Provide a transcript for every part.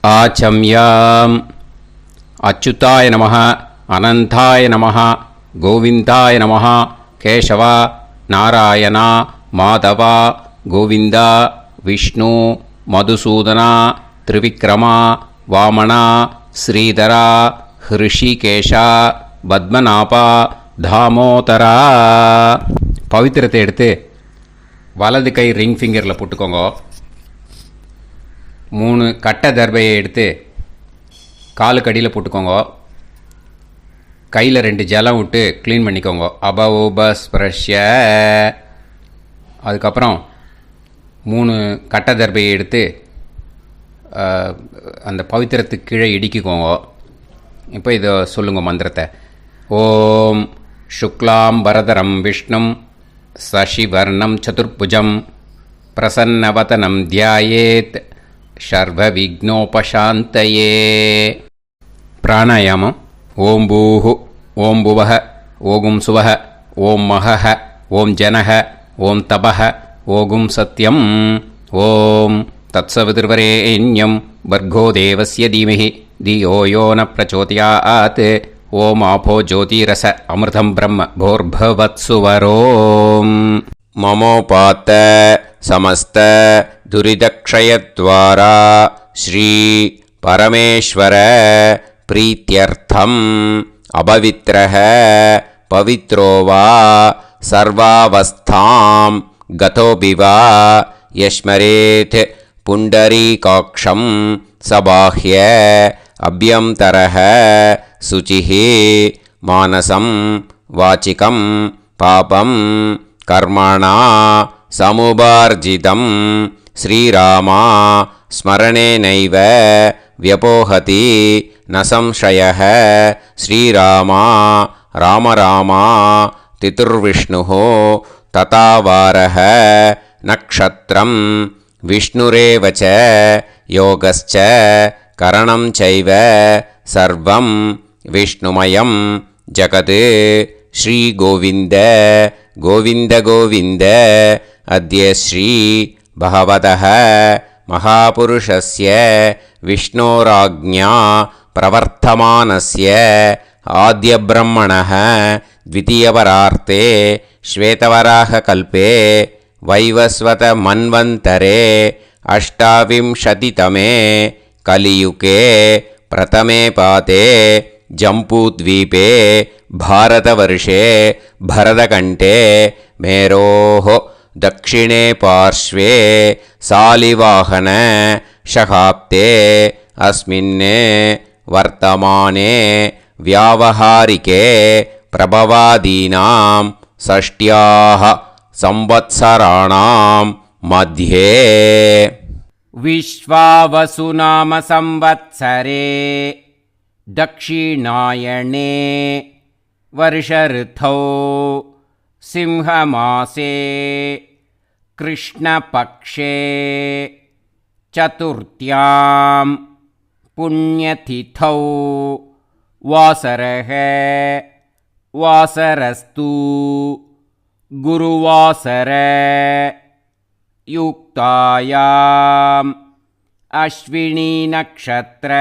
आचम्याम् अच्युताय नमः अनन्ताय नमः गोविन्दाय नमः केशव नारायण माधव गोविन्द विष्णु मधुसूदन त्रिविक्रम वामन श्रीधर ऋषिकेश पद्मनाभ தாமோதர. பவித்திரத்தை எடுத்து வலது கை ரிங் ஃபிங்கரில் போட்டுக்கோங்க. 3 கட்டை தர்பையை எடுத்து காலுக்கு அடியில் போட்டுக்கோங்க. கையில் 2 ஜலம் விட்டு க்ளீன் பண்ணிக்கோங்க. அபஓபஸ்பிரஷ்ய. அதுக்கப்புறம் 3 கட்டை தர்பையை எடுத்து அந்த பவித்திரத்துக்கு கீழே இடிக்கிக்கோங்க. இப்போ இதை சொல்லுங்க மந்திரத்தை. ஓம் शुक्लां वरदरं विष्णुं शशिवर्णं चतुर्भुजं प्रसन्नवदनं ध्यायेत् सर्वविघ्नोपशान्तये. प्राणायामम्. ओं भूः ओं भुवः ओं सुवः ओं महः ओं जनः ओं तपः ओं सत्यम् ओं तत्सवितुर्वरेण्यं भर्गो देवस्य धीमहि धियो यो न प्रचोदयात्. ओम आपो ज्योतिरस अमृतं ब्रह्म भोर्भवत्सुवरोम्. ममोपात समस्त दुरिदक्षयद्वारा श्री परमेश्वर प्रीत्यर्थम् अपवित्रः पवित्रो वा सर्वावस्थां गतोऽपि वा यस्मरेत् पुण्डरीकाक्षं सबाह्य अभ्यन्तरः शुचिः मानसं वाचिकं पापं कर्मणा समुपार्जितं श्रीरामा स्मरणेनैव व्यपोहति न संशयः. श्रीरामा राम रामा तितुर्विष्णुः तथा वारः नक्षत्रं विष्णुरेव च योगश्च करणं चैव सर्वं विष्णुमयं जगत्. श्रीगोविन्द गोविन्द गोविन्द. अद्य श्री भगवतः महापुरुषस्य विष्णोराज्ञा प्रवर्तमानस्य आद्यब्रह्मणः द्वितीयपरार्ते श्वेतवराहकल्पे वैवस्वतमन्वन्तरे अष्टाविंशतितमे कलियुगे प्रथमे पाते जम्बूद्वीपे भारतवर्षे भरतकण्ठे मेरोः दक्षिणे पार्श्वे सालिवाहन शकाब्दे अस्मिन् वर्तमाने व्यावहारिके प्रभवादीनां षष्ट्याः संवत्सराणां मध्ये विश्वावसुनाम संवत्सरे दक्षिणायणे वर्षऋतौ सिंहमासे कृष्णपक्षे चतुर्थ्यां पुण्यतिथौ वासरः वासरस्तु गुरुवासर युक्तायाम् अश्विनी नक्षत्र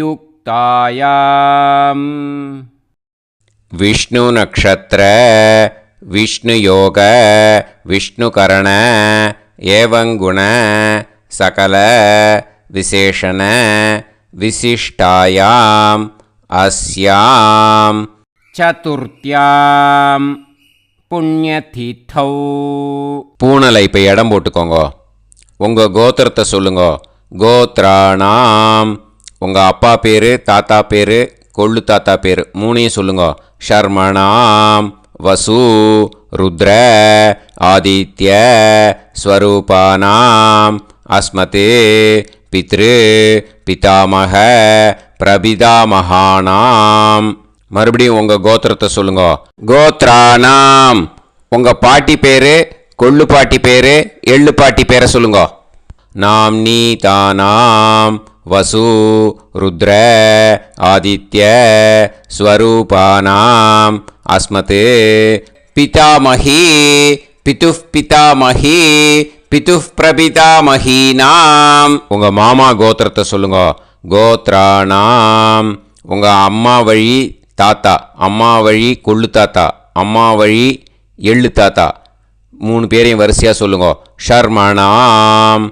युक्तायाम् विष्णु नक्षत्र विष्णु योग विष्णुकरण एवं गुण सकल विशेषण विशिष्टायाम् अस्यां चतुर्थ्यां புண்ணியதிதௌ. பூனலை இப்போ இடம் போட்டுக்கோங்க. உங்கள் கோத்திரத்தை சொல்லுங்க. கோத்ராணாம். உங்கள் அப்பா பேர், தாத்தா பேர், கொள்ளு தாத்தா பேர் 3ஐயும் சொல்லுங்க. ஷர்மணாம் வசு ருத்ர ஆதித்ய ஸ்வரூபானாம் அஸ்மத் பித்ரு பிதாமக பிரபிதாமகானாம். மறுபடியும் உங்கள் கோத்திரத்தை சொல்லுங்க. கோத்ரானாம். உங்கள் பாட்டி பேர், கொள்ளு பாட்டி பேர், எள்ளு பாட்டி பேரை சொல்லுங்க. நாம் நீ தானாம் வசு ருத்ர ஆதித்ய ஸ்வரூபானாம் அஸ்மத் பிதாமகி பிதுஃப் பிதாமகி பிதுः பிரபிதாமஹீனாம். உங்கள் மாமா கோத்திரத்தை சொல்லுங்க. கோத்ராணாம். உங்கள் அம்மா வழி தாத்தா, அம்மா வழி கொள்ளு தாத்தா, அம்மா வழி எள்ளு தாத்தா, 3 பேரையும் வரிசையாக சொல்லுங்க. ஷர்மணாம்.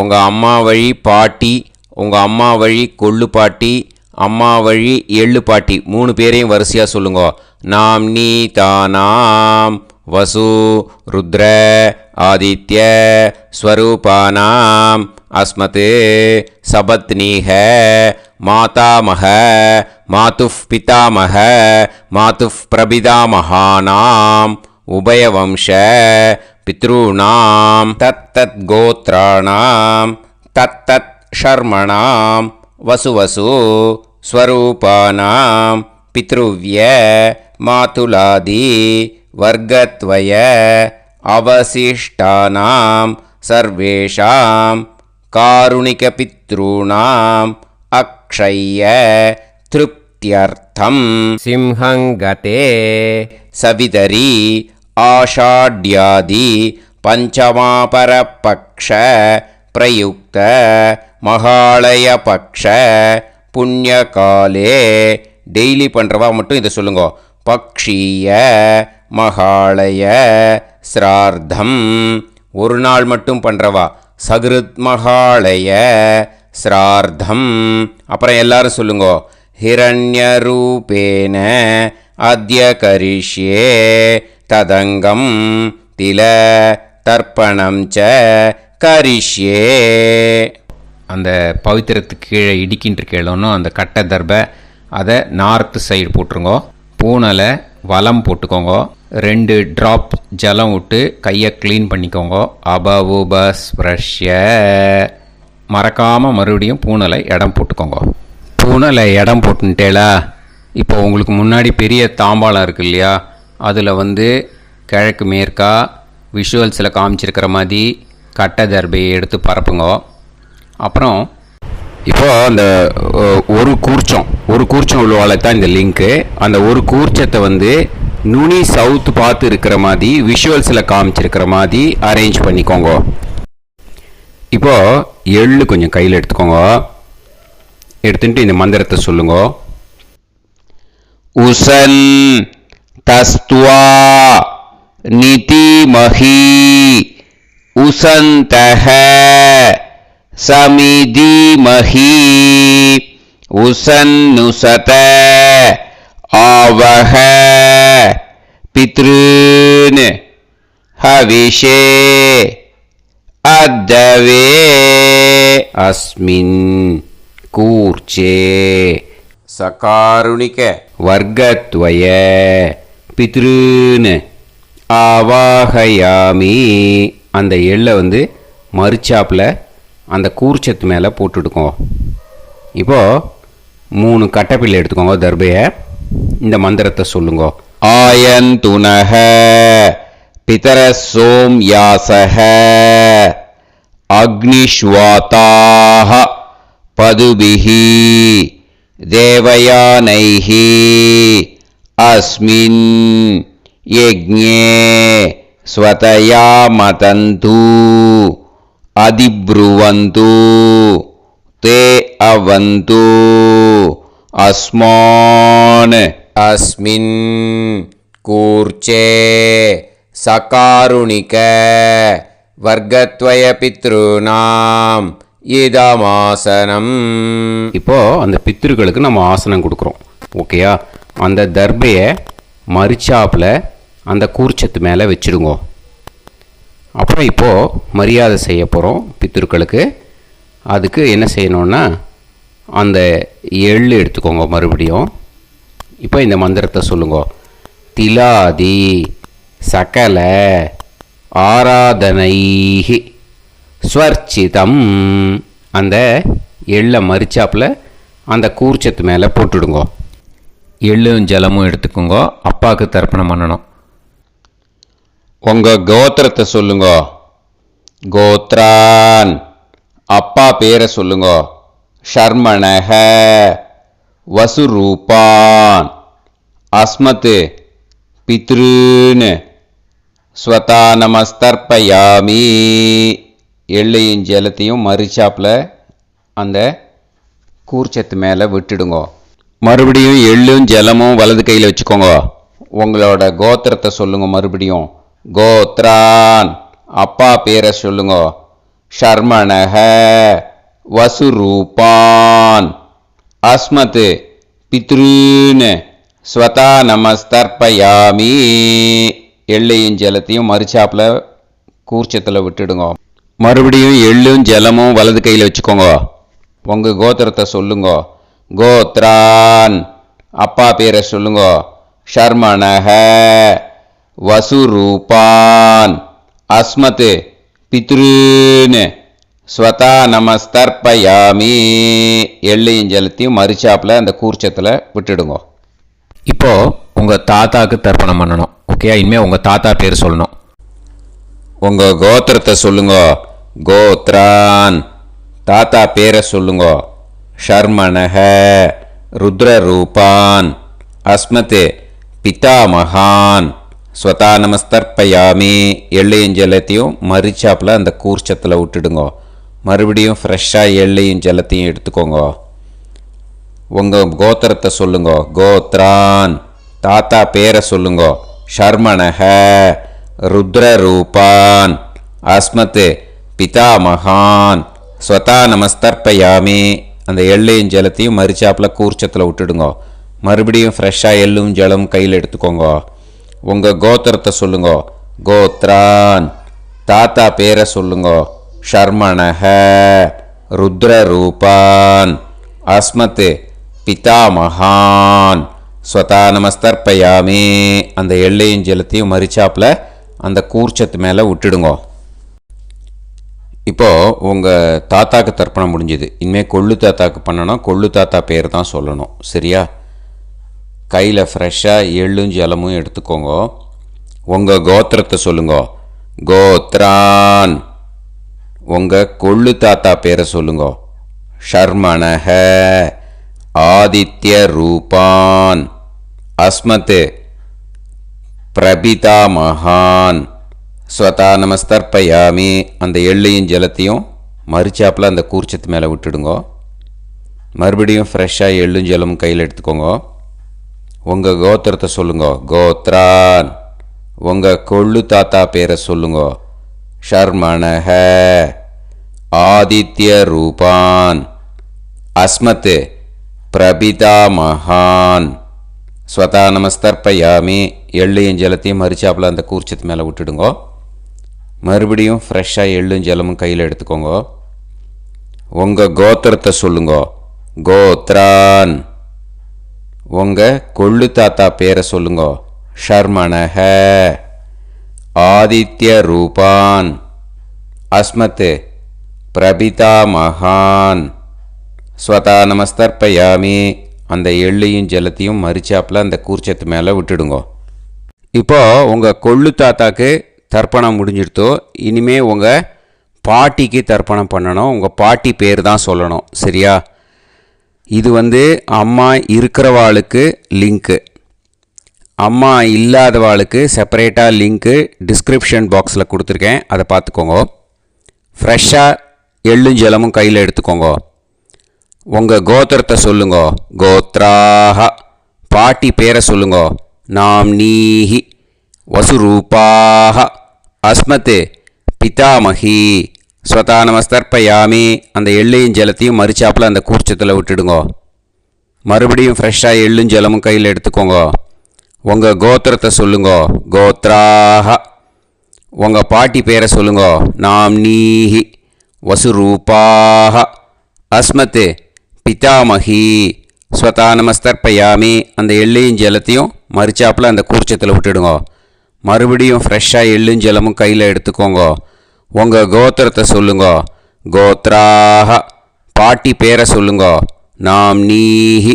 உங்கள் அம்மா வழி பாட்டி, உங்கள் அம்மா வழி கொள்ளு பாட்டி, அம்மா வழி எள்ளு பாட்டி, 3 பேரையும் வரிசையாக சொல்லுங்க. நாம் நீ தானாம் வசு ருத்ர ஆதித்ய ஸ்வரூபானாம் அஸ்மத் சபத்னீஹ மாதாமஹ மாதுஃப் பிதாமஹ மாதுஃப் பிரபிதாமஹானாம் உபயவம்ச பித்ருணாம் தத்தத் கோத்ராணாம் தத்தத் ஷர்மணாம் வசுவசு ஸ்வரூபானாம் பித்ருவ்ய மாதுலாதி வர்க்கத்வய அவசிஷ்டானாம் சர்வேஷாம் காருணிகபித்ருணாம் அக்ஷய்ய திருப்தியர்த்தம் சிம்ஹங்கதே சவிதரி ஆஷாட்யாதி பஞ்சமாபரபக்ஷ பிரயுக்த மகாலய பக்ஷ புண்ணியகாலே. டெய்லி பண்ணுறவா மட்டும் இதை சொல்லுங்க. பக்ஷீய மகாலய ஸ்ரார்த்தம். ஒரு நாள் மட்டும் பண்ணுறவா சகிருத் மகாலய ஸ்ரார்த்தம். அப்புறம் எல்லாரும் சொல்லுங்க. ஹிரண்யரூபேன அத்ய கரிஷ்யே ததங்கம் தில தர்ப்பணம் ச கரிஷ்யே. அந்த பவித்திரத்துக்கு கீழே இடிக்கின்ற கீழோன்னு அந்த கட்டை தர்பை அதை நார்த்து சைடு போட்டுருங்கோ. பூனலை வலம் போட்டுக்கோங்க. 2 ட்ராப் ஜலம் விட்டு கையை க்ளீன் பண்ணிக்கோங்க. அபவுபஸ்ப்ரஷ்ய. மறக்காமல் மறுபடியும் பூனலை இடம் போட்டுக்கோங்க. பூனலை இடம் போட்டுட்டேலா. இப்போ உங்களுக்கு முன்னாடி பெரிய தாம்பாளம் இருக்கு இல்லையா, அதில் கிழக்கு மேற்கா விஷுவல்ஸில் காமிச்சிருக்கிற மாதிரி கட்டை தர்பையை எடுத்து பரப்புங்க. அப்புறம் இப்போது அந்த ஒரு கூர்ச்சம் உள்ளவாளை தான் இந்த லிங்க்கு. அந்த ஒரு கூர்ச்சத்தை நுனி சவுத்து பார்த்து இருக்கிற மாதிரி விஷுவல்ஸில் காமிச்சிருக்கிற மாதிரி அரேஞ்ச் பண்ணிக்கோங்க. இப்போது எள்ளு கொஞ்சம் கையில் எடுத்துக்கோங்க. எடுத்துட்டு இந்த மந்திரத்தை சொல்லுங்க. உசன் தஸ்துவா நிதிமஹி உசந்தஹ சமிதிமஹி உசன்னுசத ஆவஹ பித்ருன் ஹவிஷே அத்தவே அஸ்மின் கூர்ச்சே சகாருணிக வர்க்கத்வய பித்ருன் ஆவாஹயாமி. அந்த எள்ளை மறுச்சாப்பில் அந்த கூர்ச்சத்து மேலே போட்டுடுக்கோங்க. இப்போது 3 கட்டைப்பிள்ளை எடுத்துக்கோங்க. தர்பையை இந்த மந்திரத்தை சொல்லுங்க. ஆயந்துனஹ பிதர சோம் யாசஹ அக்னிஷ்வாதாஹ பதுபிஹி தேவயானைஹி அஸ்மின் யஜ்ஞே ஸ்வதயா மதந்து அதிப்ருவந்து தே அவது அஸ்மான் அஸ்மின் கூர்ச்சே சகாருணிக வர்க்கத்வய பித்ருநாம் இதமாசனம். இப்போது அந்த பித்ருக்களுக்கு நம்ம ஆசனம் கொடுக்குறோம். ஓகேயா? அந்த தர்பையை மரிச்சாப்பில் அந்த கூர்ச்சத்து மேலே வச்சுடுங்க. அப்புறம் இப்போது மரியாதை செய்ய போகிறோம் பித்ருக்களுக்கு. அதுக்கு என்ன செய்யணுன்னா அந்த எள்ளு எடுத்துக்கோங்க. மறுபடியும் இப்போ இந்த மந்திரத்தை சொல்லுங்க. திலாதி சகல ஆராதனைஹி ஸ்வர்ச்சிதம். அந்த எள்ளை மரிச்சாப்பில் அந்த கூர்ச்சத்து மேலே போட்டுடுங்க. எள்ளும் ஜலமும் எடுத்துக்கோங்க. அப்பாவுக்கு தர்ப்பணம் பண்ணணும். உங்கள் கோத்திரத்தை சொல்லுங்க. கோத்ரான். அப்பா பேரை சொல்லுங்க. ஷர்மணஹ வசுரூபான் அஸ்மத் பித்ருன் ஸ்வதா நமஸ்தர்ப்பயாமி. எள்ளையும் ஜலத்தையும் மறிச்சாப்பில் அந்த கூர்ச்சத்து மேலே விட்டுடுங்க. மறுபடியும் எள்ளும் ஜலமும் வலது கையில் வச்சுக்கோங்க. உங்களோட கோத்திரத்தை சொல்லுங்க. மறுபடியும் கோத்ரான், அப்பா பேரை சொல்லுங்க. ஷர்மணஹ, வசுரூபான், அஸ்மத், பித்ருன்னு. ஸ்வதா நமஸ்தர்ப்பயாமி. எள்ளையும் ஜலத்தையும் மறிச்சாப்பில் கூர்ச்சத்தில் விட்டுடுங்க. மறுபடியும் எள்ளும் ஜலமும் வலது கையில் வச்சுக்கோங்க. உங்கள் கோத்திரத்தை சொல்லுங்க. கோத்ரான், அப்பா பேரை சொல்லுங்க. ஷர்மணஹ, வசுரூபான், அஸ்மத், பித்ருன்னு. ஸ்வதா நமஸ்தர்ப்பயாமி. எள்ளையும் ஜலத்தையும் மறிச்சாப்பில் அந்த கூர்ச்சத்தில் விட்டுடுங்க. இப்போது உங்கள் தாத்தாவுக்கு தர்ப்பணம் பண்ணணும். ஓகே, இனிமேல் உங்கள் தாத்தா பேர் சொல்லணும். உங்கள் கோத்திரத்தை சொல்லுங்க. கோத்ரான், தாத்தா பேரை சொல்லுங்க. ஷர்மணஹ, ருத்ரரூபான், அஸ்மத், பிதாமகான். ஸ்வதா நமஸ்தர்ப்பயாமி. எள்ளையும் ஜலத்தையும் மறிச்சாப்பில் அந்த கூர்ச்சத்தில் விட்டுடுங்க. மறுபடியும் ஃப்ரெஷ்ஷாக எள்ளையும் ஜலத்தையும் எடுத்துக்கோங்க. உங்கள் கோத்திரத்தை சொல்லுங்க. கோத்ரான், தாத்தா பேரை சொல்லுங்க. ஷர்மணஹ, ருத்ரரூபான், அஸ்மத், பிதாமகான். ஸ்வதா நமஸ்தர்ப்பயாமி. அந்த எள்ளையும் ஜலத்தையும் மறிச்சாப்பில் கூர்ச்சத்தில் விட்டுடுங்க. மறுபடியும் ஃப்ரெஷ்ஷாக எள்ளும் ஜலம் கையில் எடுத்துக்கோங்க. உங்கள் கோத்திரத்தை சொல்லுங்க. கோத்ரான், தாத்தா பேரை சொல்லுங்க. ஷர்மணஹ, ருத்ரரூபான், அஸ்மத், பிதாமகான். ஸ்வதா நமஸ்தர்ப்பயாமி. அந்த எள்ளையும் ஜலத்தையும் மறிச்சாப்பில் அந்த கூர்ச்சத்து மேலே விட்டுடுங்க. இப்போது உங்கள் தாத்தாக்கு தர்ப்பணம் முடிஞ்சுது. இனிமேல் கொள்ளு தாத்தாக்கு பண்ணணும். கொள்ளு தாத்தா பேர் தான் சொல்லணும். சரியா? கையில் ஃப்ரெஷ்ஷாக எள்ளும் ஜலமும் எடுத்துக்கோங்க. உங்கள் கோத்திரத்தை சொல்லுங்க. கோத்ரான், உங்கள் கொள்ளு தாத்தா பேரை சொல்லுங்க. ஷர்மணஹ, ஆதித்ய ரூபான், அஸ்மத், பிரபிதாமகான். ஸ்வதா நமஸ்தர்ப்பயாமி. அந்த எள்ளையும் ஜலத்தையும் மறிச்சாப்பில் அந்த கூர்ச்சத்து மேலே விட்டுடுங்க. மறுபடியும் ஃப்ரெஷ்ஷாக எள்ளும் ஜலமும் கையில் எடுத்துக்கோங்க. உங்கள் கோத்திரத்தை சொல்லுங்க. கோத்ரான், உங்கள் கொள்ளு தாத்தா பேரை சொல்லுங்க. ஷர்மணஹ, ஆதித்ய ரூபான், அஸ்மத், பிரபிதாமகான். ஸ்வதா நமஸ்தர்ப்பயாமி. எள்ளையும் ஜலத்தையும் மறிச்சாப்பில் அந்த கூர்ச்சத்து மேலே விட்டுடுங்க. மறுபடியும் ஃப்ரெஷ்ஷாக எள்ளும் ஜலமும் கையில் எடுத்துக்கோங்க. உங்கள் கோத்திரத்தை சொல்லுங்க. கோத்ரான், உங்கள் கொள்ளு தாத்தா பேரை சொல்லுங்க. ஷர்மணஹ, ஆதித்ய ரூபான், அஸ்மத், பிரபிதாமகான். ஸ்வதா நமஸ்தர்ப்பயாமி. அந்த எள்ளையும் ஜலத்தையும் மறிச்சாப்பில் அந்த கூர்ச்சத்து மேலே விட்டுடுங்க. இப்போது உங்கள் கொள்ளு தாத்தாக்கு தர்ப்பணம் முடிஞ்சிடுத்தோ. இனிமே உங்கள் பாட்டிக்கு தர்ப்பணம் பண்ணணும். உங்கள் பாட்டி பேர் தான் சொல்லணும். சரியா? இது அம்மா இருக்கிறவாளுக்கு லிங்க்கு, அம்மா இல்லாதவாளுக்கு செப்பரேட்டாக லிங்க்கு டிஸ்கிரிப்ஷன் பாக்ஸில் கொடுத்துருக்கேன். அதை பார்த்துக்கோங்க. ஃப்ரெஷ்ஷாக எள்ளும் ஜலமும் கையில் எடுத்துக்கோங்க. உங்கள் கோத்திரத்தை சொல்லுங்க. கோத்ராஹ, பாட்டி பேரை சொல்லுங்க. நாம்னீஹி, வசுரூபாஹ, அஸ்மத், பிதாமகி. ஸ்வதா நமஸ்தர்ப்பயாமி. அந்த எள்ளையும் ஜலத்தையும் மறிச்சாப்பில் அந்த கூர்ச்சத்தில் விட்டுடுங்க. மறுபடியும் ஃப்ரெஷ்ஷாக எள்ளும் ஜலமும் கையில் எடுத்துக்கோங்க. உங்கள் கோத்திரத்தை சொல்லுங்க. கோத்ராஹ, உங்கள் பாட்டி பேரை சொல்லுங்க. நாம்னீஹி, வசுரூபாஹ, அஸ்மத், பிதாமகி. ஸ்வதா நமஸ்தர்ப்பயாமி. அந்த எள்ளையும் ஜலத்தையும் மறிச்சாப்பில் அந்த கூர்ச்சத்தில் விட்டுடுங்க. மறுபடியும் ஃப்ரெஷ்ஷாக எள்ளும் ஜலமும் கையில் எடுத்துக்கோங்க. உங்கள் கோத்திரத்தை சொல்லுங்க. கோத்ராஹ, பாட்டி பேரை சொல்லுங்க. நாம்னீஹி,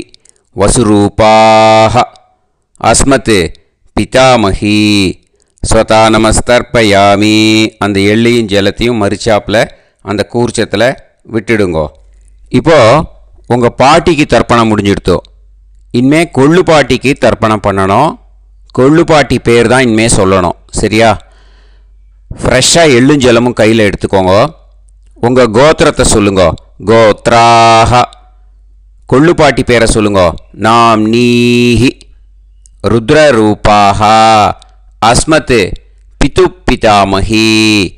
வசுரூபாஹ, அஸ்மத், பிதாமகி. ஸ்வதா நமஸ்தர்ப்பயாமி. அந்த எள்ளையும் ஜலத்தையும் மறிச்சாப்பில் அந்த கூர்ச்சத்தில் விட்டுடுங்க. இப்போது உங்கள் பாட்டிக்கு தர்ப்பணம் முடிஞ்சிடுத்தோ. இனிமேல் கொள்ளு பாட்டிக்கு தர்ப்பணம் பண்ணணும். கொள்ளு பாட்டி பேர் தான் இனிமேல் சொல்லணும். சரியா? ஃப்ரெஷ்ஷாக எள்ளும் ஜலமும் கையில் எடுத்துக்கோங்க. உங்கள் கோத்திரத்தை சொல்லுங்க. கோத்ராஹ. கொள்ளுப்பாட்டி பேரை சொல்லுங்க. நாம் நீஹி. ருத்ரரூபாஹ. அஸ்மத் பிது பிதாமஹி.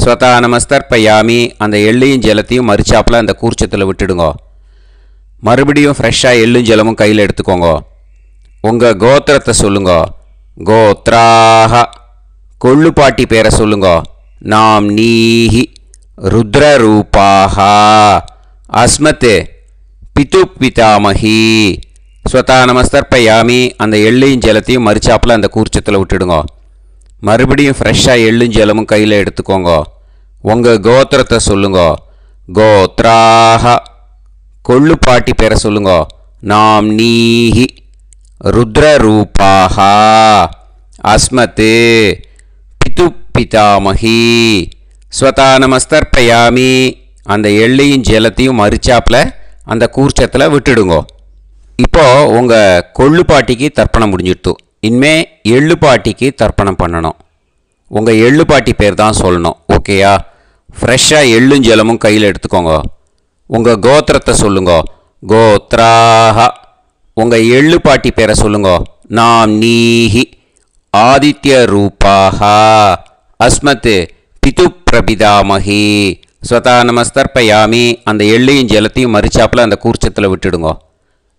ஸ்வதா நமஸ்தர்ப்பயாமி. அந்த எள்ளையும் ஜலத்தையும் மறிச்சாப்பில் அந்த கூர்ச்சத்தில் விட்டுடுங்க. மறுபடியும் ஃப்ரெஷ்ஷாக எள்ளும் ஜலமும் கையில் எடுத்துக்கோங்க. உங்கள் கோத்திரத்தை சொல்லுங்க. கோத்ராஹ. கொள்ளுப்பாட்டி பேரை சொல்லுங்க. நாம் நீஹி. ருத்ரரூபாஹ. அஸ்மத் பிது பிதாமஹி. ஸ்வதா நமஸ்தர்ப்பயாமி. அந்த எள்ளையும் ஜலத்தையும் மறிச்சாப்பில் அந்த கூர்ச்சத்தில் விட்டுடுங்க. மறுபடியும் ஃப்ரெஷ்ஷாக எள்ளும் ஜலமும் கையில் எடுத்துக்கோங்க. உங்கள் கோத்திரத்தை சொல்லுங்க. கோத்ராஹ. கொள்ளுப்பாட்டி பேரை சொல்லுங்க. நாம் நீஹி. ருத்ரரூபாஹ. அஸ்மத் பிது பிதாமஹி. ஸ்வதா நமஸ்தர்ப்பயாமி. அந்த எள்ளையும் ஜலத்தையும் மறிச்சாப்பில் அந்த கூர்ச்சத்தில் விட்டுடுங்க. இப்போது உங்கள் கொள்ளுப்பாட்டிக்கு தர்ப்பணம் முடிஞ்சிடுத்து. இனிமே எள்ளுப்பாட்டிக்கு தர்ப்பணம் பண்ணணும். உங்கள் எள்ளுப்பாட்டி பேர் தான் சொல்லணும். ஓகேயா? ஃப்ரெஷ்ஷாக எள்ளும் ஜலமும் கையில் எடுத்துக்கோங்க. உங்கள் கோத்திரத்தை சொல்லுங்க. கோத்ராஹ. உங்கள் எள்ளுப்பாட்டி பேரை சொல்லுங்க. நாம் நீஹி. ஆதித்ய ரூபாஹ. அஸ்மத் பிது பிரபிதாமஹி. ஸ்வதா நமஸ்தர்ப்பயாமி. அந்த எள்ளையும் ஜலத்தையும் மறிச்சாப்பில் அந்த கூர்ச்சத்தில் விட்டுடுங்க.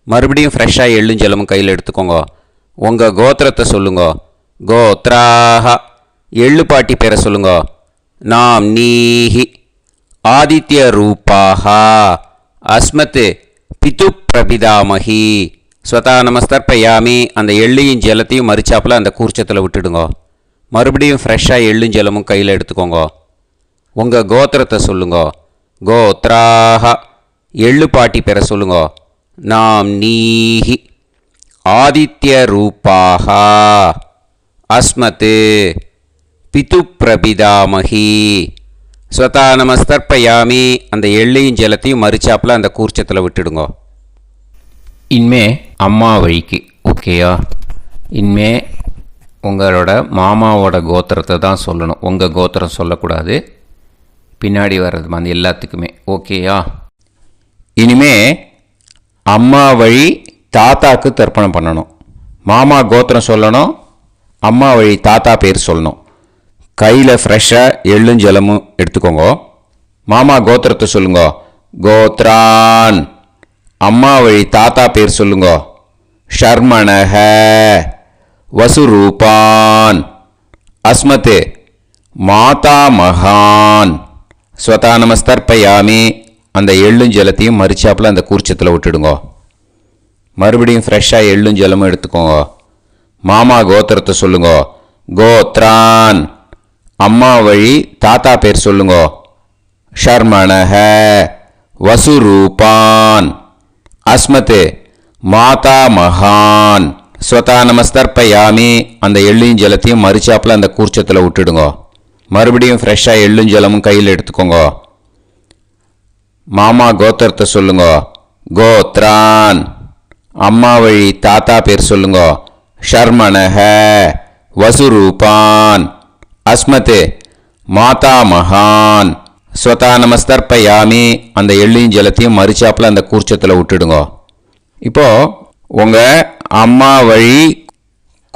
மறுபடியும் ஃப்ரெஷ்ஷாக எள்ளும் ஜலமும் கையில் எடுத்துக்கோங்க. உங்கள் கோத்திரத்தை சொல்லுங்க. கோத்ராஹ. எள்ளுப்பாட்டி பேரை சொல்லுங்க. நாம் நீஹி. ஆதித்ய ரூபாஹ. அஸ்மத் பிது பிரபிதாமஹி. ஸ்வதா நமஸ்தர்ப்பயாமி. அந்த எள்ளையும் ஜலத்தையும் மறிச்சாப்பில் அந்த கூர்ச்சத்தில் விட்டுடுங்க. மறுபடியும் ஃப்ரெஷ்ஷாக எள்ளும் ஜலமும் கையில் எடுத்துக்கோங்க. உங்கள் கோத்திரத்தை சொல்லுங்க. கோத்ராஹ. எள்ளுப்பாட்டி பேரை சொல்லுங்க. நாம் நீஹி. ஆதித்ய ரூபாஹ. அஸ்மத் பிது பிரபிதாமஹி. ஸ்வதா நமஸ்தர்ப்பயாமி. அந்த எள்ளையும் ஜலத்தையும் மறிச்சாப்பில் அந்த கூர்ச்சத்தில் விட்டுடுங்க. இனிமே அம்மா வழிக்கு. ஓகேயா? இனிமே உங்களோட மாமாவோட கோத்திரத்தை தான் சொல்லணும். உங்கள் கோத்திரம் சொல்லக்கூடாது. பின்னாடி வர்றது வந்து எல்லாத்துக்குமே. ஓகேயா? இனிமே அம்மா வழி தாத்தாக்கு தர்ப்பணம் பண்ணணும். மாமா கோத்திரம் சொல்லணும். அம்மா வழி தாத்தா பேர் சொல்லணும். கையில் ஃப்ரெஷ்ஷாக எள்ளும் ஜலமும் எடுத்துக்கோங்க. மாமா கோத்திரத்தை சொல்லுங்க. கோத்ரான். அம்மா வழி தாத்தா பேர் சொல்லுங்க. ஷர்மணஹ. வசுரூபான். அஸ்மத் மாதா மகான். ஸ்வதா நமஸ்தர்ப்பயாமி. அந்த எள்ளும் ஜலத்தையும் மறிச்சாப்பில் அந்த கூர்ச்சத்தில் விட்டுடுங்க. மறுபடியும் ஃப்ரெஷ்ஷாக எள்ளும் ஜலமும் எடுத்துக்கோங்க. மாமா கோத்திரத்தை சொல்லுங்க. கோத்ரான். அம்மா வழி தாத்தா பேர் சொல்லுங்க. ஷர்மணஹ. வசுரூபான். அஸ்மத் மாதா மகான். ஸ்வதா நமஸ்தர்ப்பயாமி. அந்த எள்ளையும் ஜலத்தையும் மறிச்சாப்பில் அந்த கூர்ச்சத்தில் விட்டுடுங்க. மறுபடியும் ஃப்ரெஷ்ஷாக எள்ளும் ஜலமும் கையில் எடுத்துக்கோங்க. மாமா கோத்திரத்தை சொல்லுங்க. கோத்ரான். அம்மா வழி தாத்தா பேர் சொல்லுங்க. ஷர்மணஹ. வசுரூபான். அஸ்மத் மாதா மகான். ஸ்வதா நமஸ்தர்ப்பயாமி. அந்த எள்ளையும் ஜலத்தையும் மறிச்சாப்பில் அந்த கூர்ச்சத்தில் விட்டுடுங்க. இப்போது உங்கள் அம்மா வழி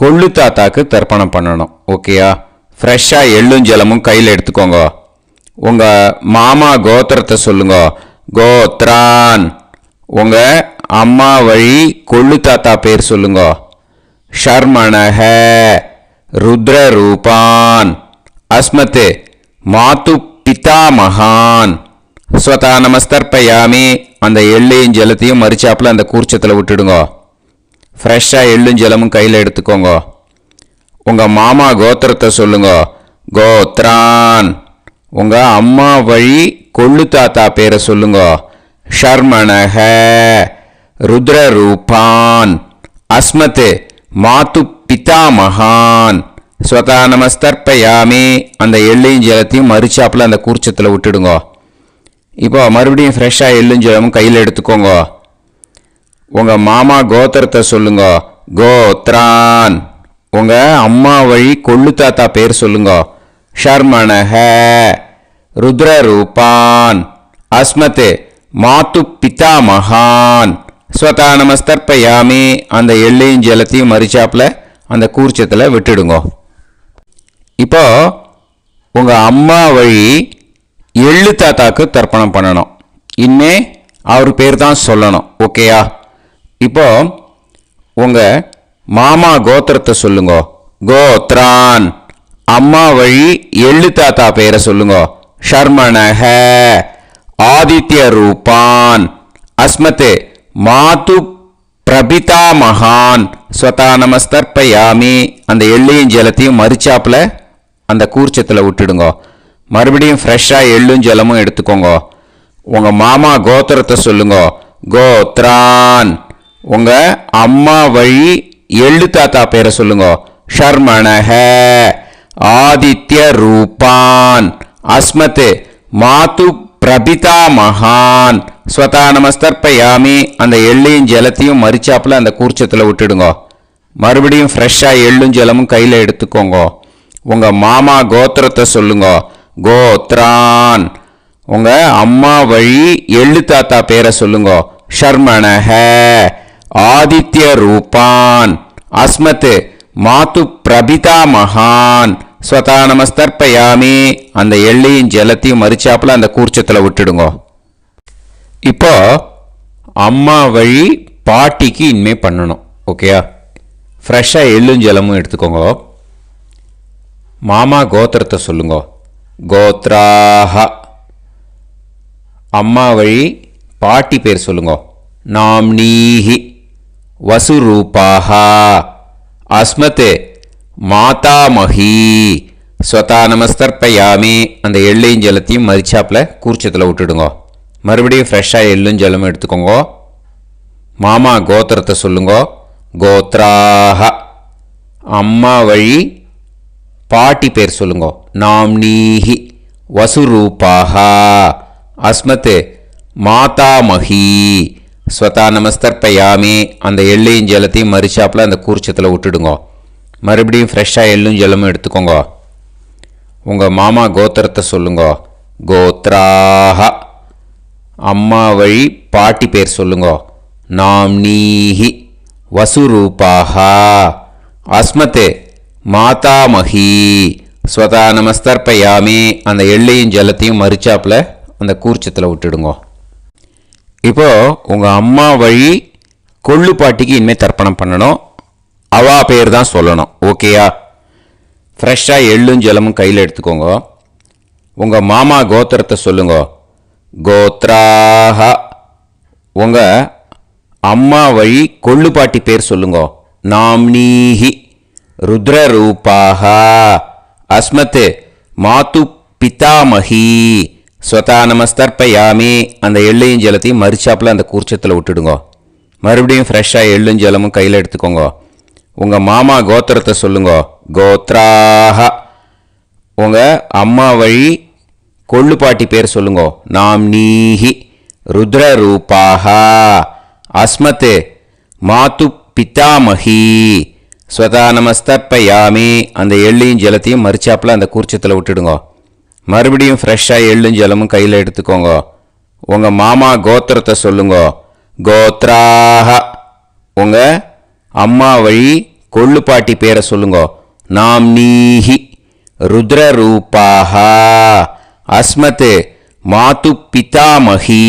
கொள்ளு தாத்தாக்கு தர்ப்பணம் பண்ணணும். ஓகேயா? ஃப்ரெஷ்ஷாக எள்ளும் ஜலமும் கையில் எடுத்துக்கோங்க. உங்கள் மாமா கோத்திரத்தை சொல்லுங்க. கோத்ரான். உங்கள் அம்மா வழி கொள்ளு தாத்தா பேர் சொல்லுங்க. ஷர்மணஹ. ருத்ரரூபான். அஸ்மத் மாது பிதாமகான். ஸ்வதா நமஸ்தர்ப்பயாமி. அந்த எள்ளையும் ஜலத்தையும் மறிச்சாப்பில் அந்த கூர்ச்சத்தில் விட்டுடுங்க. ஃப்ரெஷ்ஷாக எள்ளும் ஜலமும் கையில் எடுத்துக்கோங்க. உங்கள் மாமா கோத்திரத்தை சொல்லுங்க. கோத்ரான். உங்கள் அம்மா வழி கொள்ளு தாத்தா பேரை சொல்லுங்க. ஷர்மணஹ. ருத்ரரூபான். அஸ்மத் மாது பிதாமகான். ஸ்வதா நமஸ்தர்ப்பயாமி. அந்த எள்ளையும் ஜலத்தையும் மறிச்சாப்பில் அந்த கூர்ச்சத்தில் விட்டுடுங்க. இப்போ மறுபடியும் ஃப்ரெஷ்ஷாக எள்ளும் ஜலமும் கையில் எடுத்துக்கோங்க. உங்கள் மாமா கோத்திரத்தை சொல்லுங்க. கோத்ரான். உங்கள் அம்மா வழி கொள்ளு தாத்தா பேர் சொல்லுங்க. ஷர்மணஹ ருத்ரரூபான் அஸ்மத் மாத்து பிதாமகான் ஸ்வதா நமஸ்தர்ப்பயாமி. அந்த எள்ளையும் ஜலத்தையும் மறிச்சாப்புல அந்த கூர்ச்சத்தில் விட்டுடுங்க. இப்போ உங்கள் அம்மா வழி எள்ளு தாத்தாக்கு தர்ப்பணம் பண்ணணும். இனிமே அவர் பேர் தான் சொல்லணும். ஓகேயா? இப்போ உங்கள் மாமா கோத்திரத்தை சொல்லுங்க. கோத்ரான். அம்மா வழி எள்ளு தாத்தா பேரை சொல்லுங்க. ஷர்மணஹ ஆதித்ய ரூபான் அஸ்மத் மாது பிரபிதா மகான் ஸ்வதா நமஸ்தர்ப்பயாமி. அந்த எள்ளையும் ஜலத்தையும் மறிச்சாப்புல அந்த கூர்ச்சத்தில் விட்டுடுங்க. மறுபடியும் ஃப்ரெஷ்ஷாக எள்ளும் ஜலமும் எடுத்துக்கோங்க. உங்கள் மாமா கோத்திரத்தை சொல்லுங்க. கோத்ரான். உங்கள் அம்மா வழி எள்ளு தாத்தா பேரை சொல்லுங்க. ஷர்மணஹ ஆதித்ய ரூபான் அஸ்மத் மாது பிரபிதா மகான் ஸ்வதா நமஸ்தர்ப்பயாமி. அந்த எள்ளையும் ஜலத்தையும் மறிச்சாப்புல அந்த கூர்ச்சத்தில் விட்டுடுங்க. மறுபடியும் ஃப்ரெஷ்ஷாக எள்ளும் ஜலமும் கையில் எடுத்துக்கோங்க. உங்கள் மாமா கோத்திரத்தை சொல்லுங்க. கோத்ரான். உங்கள் அம்மா வழி எள்ளு தாத்தா பேரை சொல்லுங்க. ஷர்மணஹ ஆதித்ய ரூபான் அஸ்மத் மாது பிரபிதா மகான் ஸ்வதா நமஸ்தர்ப்பயாமி. அந்த எள்ளையும் ஜலத்தையும் மறிச்சாப்புல அந்த கூர்ச்சத்தில் விட்டுடுங்க. இப்போ அம்மா வழி பாட்டிக்கு இனிமே பண்ணணும். ஓகேயா? ஃப்ரெஷ்ஷாக எள்ளும் ஜலமும் எடுத்துக்கோங்க. மாமா கோத்திரத்தை சொல்லுங்க. கோத்ராஹ. அம்மா வழி பாட்டி பேர் சொல்லுங்க. நாம்னீஹி வசுரூபாஹ அஸ்மத் மாதாமஹி ஸ்வதா நமஸ்தர்ப்பயாமி. அந்த எள்ளையும் ஜலத்தையும் மறிச்சாப்புல கூர்ச்சத்தில் விட்டுடுங்க. மறுபடியும் ஃப்ரெஷ்ஷாக எள்ளும் ஜலமும் எடுத்துக்கோங்க. மாமா கோத்திரத்தை சொல்லுங்க. கோத்ராஹ. அம்மா வழி பாட்டி பேர் சொல்லுங்க. நாம்னீஹி வசுரூபாஹ அஸ்மத் மாதாமஹி ஸ்வதா நமஸ்தர்ப்பயாமி. அந்த எள்ளையும் ஜலத்தையும் மறிச்சாப்புல அந்த கூர்ச்சத்தில் விட்டுடுங்க. மறுபடியும் ஃப்ரெஷ்ஷாக எள்ளும் ஜலமும் எடுத்துக்கோங்க. உங்கள் மாமா கோத்திரத்தை சொல்லுங்க. கோத்ராஹ. அம்மா வழி பாட்டி பேர் சொல்லுங்க. நாம்னீஹி வசுரூபாஹ அஸ்மத் மாதாமஹி ஸ்வதா நமஸ்தர்ப்பயாமி. அந்த எள்ளையும் ஜலத்தையும் மறிச்சாப்புல அந்த கூர்ச்சத்தில் விட்டுடுங்க. இப்போ உங்கள் அம்மா வழி கொள்ளு பாட்டிக்கு இனிமேல் தர்ப்பணம் பண்ணணும். அவா பேர் தான் சொல்லணும். ஓகேயா? ஃப்ரெஷ்ஷாக எள்ளும் ஜலமும் கையில் எடுத்துக்கோங்க. உங்கள் மாமா கோத்திரத்தை சொல்லுங்க. கோத்ராஹ. உங்கள் அம்மா வழி கொள்ளு பாட்டி பேர் சொல்லுங்க. நாம்னீஹி ருத்ரரூபாஹ அஸ்மத் மாது பிதாமஹி ஸ்வதா நமஸ்தர்ப்பயாமி. அந்த எள்ளையும் ஜலத்தையும் மறிச்சாப்புல அந்த கூர்ச்சத்தில் விட்டுடுங்க. மறுபடியும் ஃப்ரெஷ்ஷாக எள்ளும் ஜலமும் கையில் எடுத்துக்கோங்க. உங்கள் மாமா கோத்திரத்தை சொல்லுங்க. கோத்ராஹ. உங்கள் அம்மா வழி கொள்ளு பாட்டி பேர் சொல்லுங்க. நாம்னீஹி ருத்ரரூபாஹ அஸ்மத் மாது பிதாமஹி ஸ்வதா நமஸ்தர்ப்பயாமி. அந்த எள்ளையும் ஜலத்தையும் மறிச்சாப்புல அந்த கூர்ச்சத்தில் விட்டுடுங்க. மறுபடியும் ஃப்ரெஷ்ஷாக எள்ளும் ஜலமும் கையில் எடுத்துக்கோங்க. உங்கள் மாமா கோத்திரத்தை சொல்லுங்க. கோத்ராஹ. உங்கள் அம்மா வழி கொள்ளு பாட்டி பேரை சொல்லுங்க. நாம்னீஹி ருத்ரரூபாஹ அஸ்மத் மாது பிதாமஹி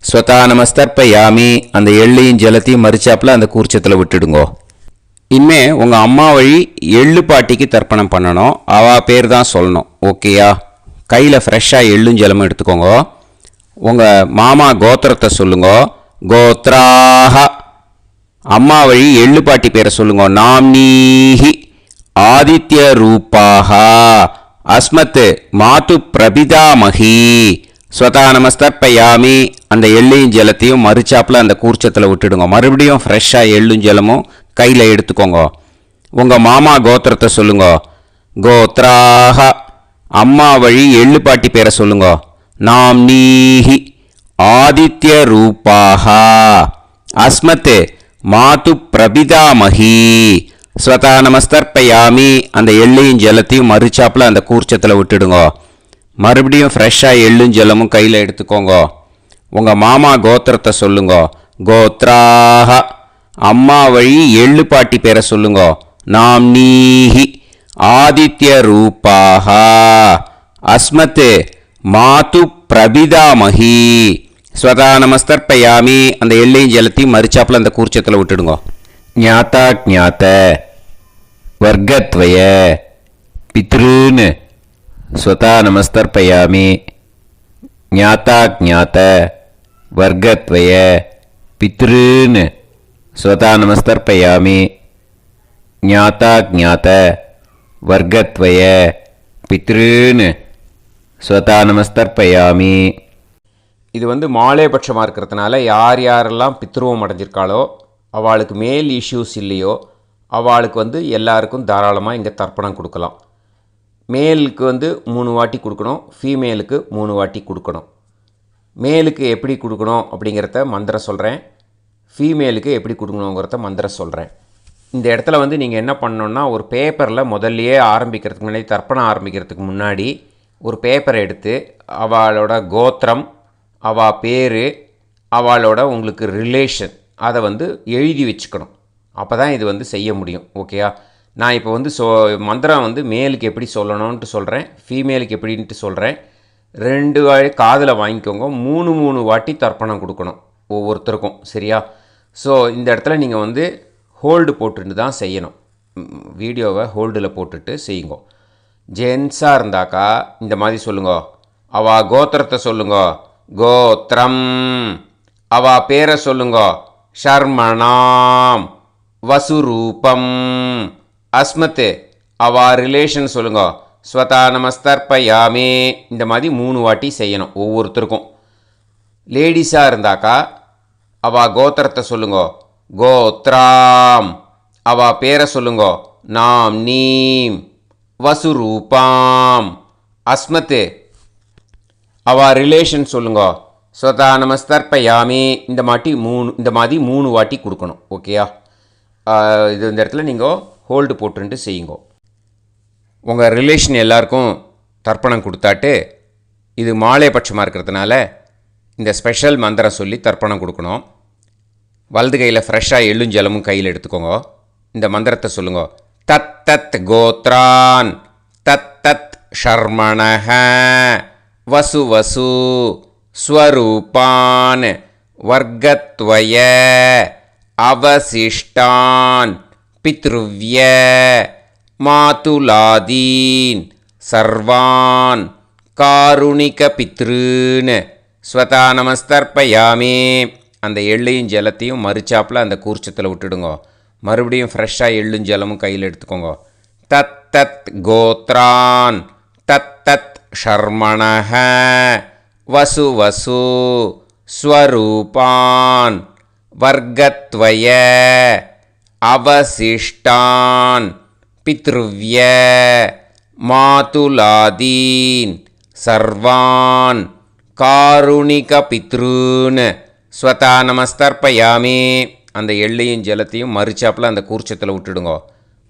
ஸ்வதா நமஸ்தர்ப்பயாமி. அந்த எள்ளையும் ஜலத்தையும் மறிச்சாப்புல அந்த கூர்ச்சத்தில் விட்டுடுங்க. இனிமே உங்கள் அம்மா வழி எள்ளு பாட்டிக்கு தர்ப்பணம் பண்ணணும். அவா பேர் தான் சொல்லணும். ஓகேயா? கையில் ஃப்ரெஷ்ஷாக எள்ளும் ஜலமும் எடுத்துக்கோங்க. உங்கள் மாமா கோத்திரத்தை சொல்லுங்க. கோத்ராஹ. அம்மா வழி எள்ளு பாட்டி பேரை சொல்லுங்க. நாம்னீஹி ஆதித்ய ரூபாஹ அஸ்மத் மாது பிரபிதாமஹி ஸ்வதா நமஸ்தர்ப்பயாமி. அந்த எள்ளையும் ஜலத்தையும் மறிச்சாப்புல அந்த கூர்ச்சத்தில் விட்டுடுங்க. மறுபடியும் ஃப்ரெஷ்ஷாக எள்ளும் ஜலமும் கையில் எடுத்துக்கோங்க. உங்கள் மாமா கோத்திரத்தை சொல்லுங்க. கோத்ராஹ. அம்மா வழி எள்ளு பாட்டி பேரை சொல்லுங்க. நாம்னீஹி ஆதித்ய ரூபாஹ அஸ்மத் மாது பிரபிதாமஹி ஸ்வதா நமஸ்தர்ப்பயாமி அந்த எள்ளையும் ஜலத்தையும் மறுச்சாப்பில் அந்த கூர்ச்சத்தில் விட்டுடுங்க. மறுபடியும் ஃப்ரெஷ்ஷாக எள்ளும் ஜலமும் கையில் எடுத்துக்கோங்க. உங்கள் மாமா கோத்திரத்தை சொல்லுங்க. கோத்ராக அம்மா வழி எள்ளு பாட்டி பேரை சொல்லுங்க. நாம் நீஹி ஆதித்ய ரூபாக அஸ்மத் மாது பிரபிதாமஹி. ஸ்வதா நமஸ்தர்ப்பயாமி அந்த எள்ளையும் ஜலத்தையும் மறுச்சாப்பில் அந்த கூர்ச்சத்தில் விட்டுடுங்க. ஞாத்தா ஜாத்த வர்க்கத்வய பித்ருன்னு ஸ்வதா நமஸ்தர்ப்பயாமி. ஞாத்தா ஜாத்த வர்க்கத்வய பித்ருன்னு ஸ்வதா நமஸ்தர்ப்பயாமி. ஞாத்தா ஜாத்த வர்க்கத்வய பித்ருன்னு ஸ்வதா நமஸ்தர்ப்பயாமி. இது மாலேபட்சமாக இருக்கிறதுனால யார் யாரெல்லாம் பித்ருவம் அடைஞ்சிருக்காளோ அவளுக்கு மேல் இஷ்யூஸ் இல்லையோ அவளுக்கு எல்லாருக்கும் தாராளமாக இங்கே தர்ப்பணம் கொடுக்கலாம். மேலுக்கு 3 வாட்டி கொடுக்கணும், ஃபீமேலுக்கு 3 வாட்டி கொடுக்கணும். மேலுக்கு எப்படி கொடுக்கணும் அப்படிங்கிறத மந்திரம் சொல்கிறேன், ஃபீமேலுக்கு எப்படி கொடுக்கணுங்கிறத மந்திரம் சொல்கிறேன். இந்த இடத்துல நீங்கள் என்ன பண்ணணுன்னா, ஒரு பேப்பரில் முதல்லையே ஆரம்பிக்கிறதுக்கு முன்னாடி, தர்ப்பணம் ஆரம்பிக்கிறதுக்கு முன்னாடி ஒரு பேப்பரை எடுத்து அவளோட கோத்திரம், அவள் பேர், அவளோட உங்களுக்கு ரிலேஷன் அதை எழுதி வச்சுக்கணும். அப்போ தான் இது செய்ய முடியும். ஓகேயா? நான் இப்போ மந்திரம் மேலுக்கு எப்படி சொல்லணும்ன்ட்டு சொல்கிறேன், ஃபீமேலுக்கு எப்படின்ட்டு சொல்கிறேன். 2 காதில் வாங்கிக்கோங்க. 3 வாட்டி தர்ப்பணம் கொடுக்கணும் ஒவ்வொருத்தருக்கும். சரியா? ஸோ இந்த இடத்துல நீங்கள் ஹோல்டு போட்டுட்டு தான் செய்யணும். வீடியோவை ஹோல்டில் போட்டுட்டு செய்யுங்க. ஜென்ஸாக இருந்தாக்கா இந்த மாதிரி சொல்லுங்க. அவள் கோத்திரத்தை சொல்லுங்க. கோத்ரம். அவள் பேரை சொல்லுங்க. ஷர்மணாம் வசுரூபம். அஸ்மத். அவள் ரிலேஷன் சொல்லுங்க. ஸ்வதா நமஸ்தர்ப்பயாமி. இந்த மாதிரி 3 வாட்டி செய்யணும் ஒவ்வொருத்தருக்கும். லேடிஸாக இருந்தாக்கா அவள் கோத்திரத்தை சொல்லுங்க. கோத்ராம். அவள் பேரை சொல்லுங்க. நாம் நீம் வசுரூபாம். அஸ்மத். அவள் ரிலேஷன் சொல்லுங்க. ஸ்வதா நமஸ்தர்ப்பயாமி. இந்த மாதிரி 3 வாட்டி கொடுக்கணும். ஓகேயா? இந்த இடத்துல நீங்கள் ஹோல்டு போட்டுன்ட்டு செய்யுங்க. உங்கள் ரிலேஷன் எல்லாருக்கும் தர்ப்பணம் கொடுத்தாட்டு இது மாலைபட்சமாக இருக்கிறதுனால இந்த ஸ்பெஷல் மந்திரம் சொல்லி தர்ப்பணம் கொடுக்கணும். வலது கையில் ஃப்ரெஷ்ஷாக எள்ளும் ஜலமும் கையில் எடுத்துக்கோங்க. இந்த மந்திரத்தை சொல்லுங்க. தத் தத் கோத்ரான் தத் தத் ஷர்மணஹ வசு வசு ஸ்வரூபான் வர்க்கத்வய அவசிஷ்டான் பித்ருவ்ய மாதுலாதீன் சர்வான் காருணிக பித்ருன்னு ஸ்வதா நமஸ்தர்ப்பயாமி. அந்த எள்ளையும் ஜலத்தையும் மறுச்சாப்பில் அந்த கூர்ச்சத்தில் விட்டுடுங்க. மறுபடியும் ஃப்ரெஷ்ஷாக எள்ளும் ஜலமும் கையில் எடுத்துக்கோங்க. தத் தத் கோத்ரான் தத் தத் ஷர்மணஹ வசு வசு ஸ்வரூபான் வர்க்கத்வய அவசிஷ்டான் பித்ருவ்ய மாதுலாதீன் சர்வான் காருணிக பித்ருன்னு ஸ்வதா நமஸ்தர்ப்பயாமி. அந்த எள்ளையும் ஜலத்தையும் மறுச்சாப்பில் அந்த கூர்ச்சத்தில் விட்டுடுங்க.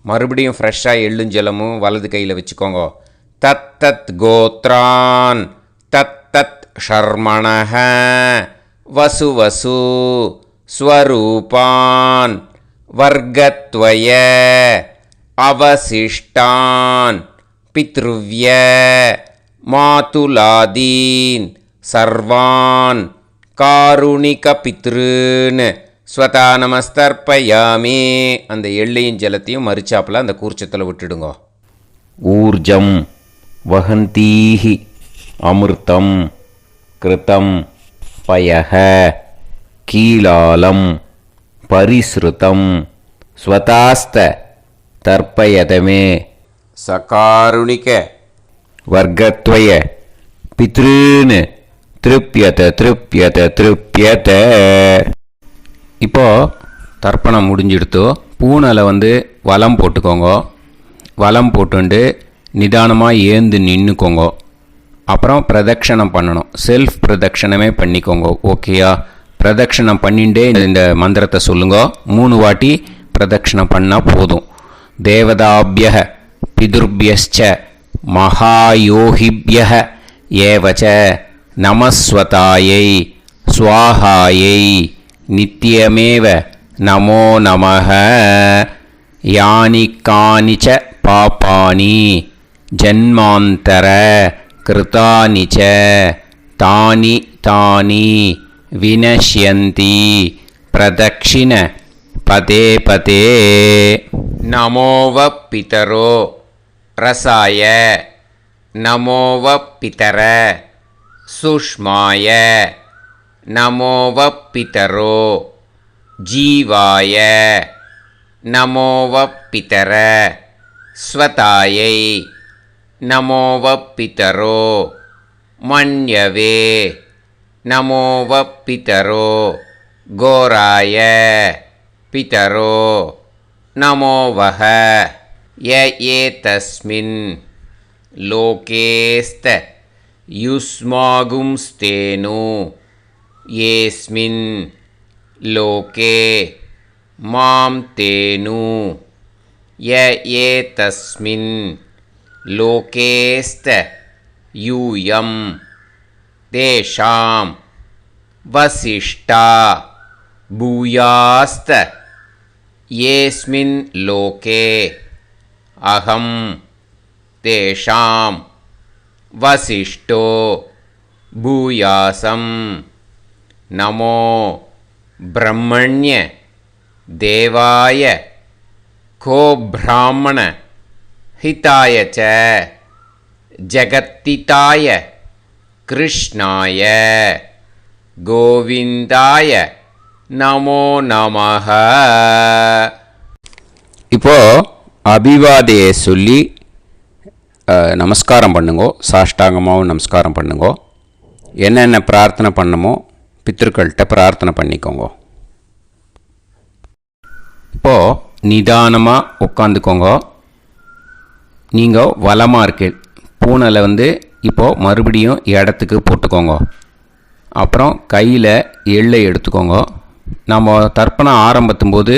மறுபடியும் ஃப்ரெஷ்ஷாக எள்ளும் ஜலமும் வலது கையில் வச்சுக்கோங்க. தத் தத் கோத்ரான் தத் தத் ஷர்மணஹ வசு வசு ஸ்வரூபான் வர்க்கத்வய அவசிஷ்டான் பித்ருவ்ய மாதுலாதீன் சர்வான் காருணிக பித்ருன்னு ஸ்வதா நமஸ்தர்ப்பயாமி. அந்த எள்ளையும் ஜலத்தையும் மறுச்சாப்பில் அந்த கூர்ச்சத்தில் விட்டுடுங்க. ஊர்ஜம் வஹந்தீஹி அமிர்தம் கிருதம் பயஹ கீலாலம் பரிஸ்ருதம் ஸ்வதாஸ்த தர்ப்பயதமே சகாருணிக வர்க்கத்வய பித்ருன்னு திருப்யத திருப்யத திருப்யத. இப்போது தர்ப்பணம் முடிஞ்சிடுத்தோ பூனலை வலம் போட்டுக்கோங்க. வலம் போட்டுண்டு நிதானமாக ஏந்து நின்றுக்கோங்க. அப்புறம் பிரதட்சணம் பண்ணணும். செல்ஃப் பிரதட்சணமே பண்ணிக்கோங்க. ஓகேயா? பிரதட்சணம் பண்ணிகிட்டே இந்த மந்திரத்தை சொல்லுங்க. 3 வாட்டி பிரதட்சணம் பண்ணால் போதும். தேவதாபியः பிதுர்பியश्च மகாயோகிபியः ஏவச்ச நமஸ்வதாயை ஸ்வாஹாயை நித்யமேவ நமோ நமः. யானி கானிச்ச பாபானி ஜன்மாந்தர கிருதானி ச தானி தானி வினஷ்யந்தி பிரதக்ஷிண பதே பதே. நமோவ பிதரோ ரசாய நமோவ பிதர சுஷ்மாய நமோவ பிதரோ ஜீவாய நமோவ பிதர ஸ்வதாயை நமோவ பிதரோ மன்யவே நமோவ பிதரோ கோராய பிதரோ நமோவஹ. ய ஏதஸ்மின் லோகேஸ்த யுஸ்மாகும்ஸ்தேனு ஏஸ்மின் லோகே மாம் தேனு. ய ஏதஸ்மின் லோகேஸ்த யூயம் தேஷாம் வசிஷ்டா பூயாஸ்த ஏஸ்மின் லோகே அகம் தேஷாம் வசிஷ்டோ பூயாசம். நமோ பிரம்மண்ய தேவாய கோ பிராமண ஹிதாய ச ஜகத்திதாய கிருஷ்ணாய கோவிந்தாய நமோ நமஹ. இப்போ அபிவாதையை சொல்லி நமஸ்காரம் பண்ணுங்கோ. சாஷ்டாங்கமாகவும் நமஸ்காரம் பண்ணுங்கோ. என்னென்ன பிரார்த்தனை பண்ணுமோ பித்ருக்கள்கிட்ட பிரார்த்தனை பண்ணிக்கோங்க. இப்போது நிதானமாக உட்காந்துக்கோங்க. நீங்கள் வலமாக இருக்கு பூனையில் இப்போது மறுபடியும் இடத்துக்கு போட்டுக்கோங்க. அப்புறம் கையில் எள்ளை எடுத்துக்கோங்க. நம்ம தர்ப்பணம் ஆரம்பித்தும்போது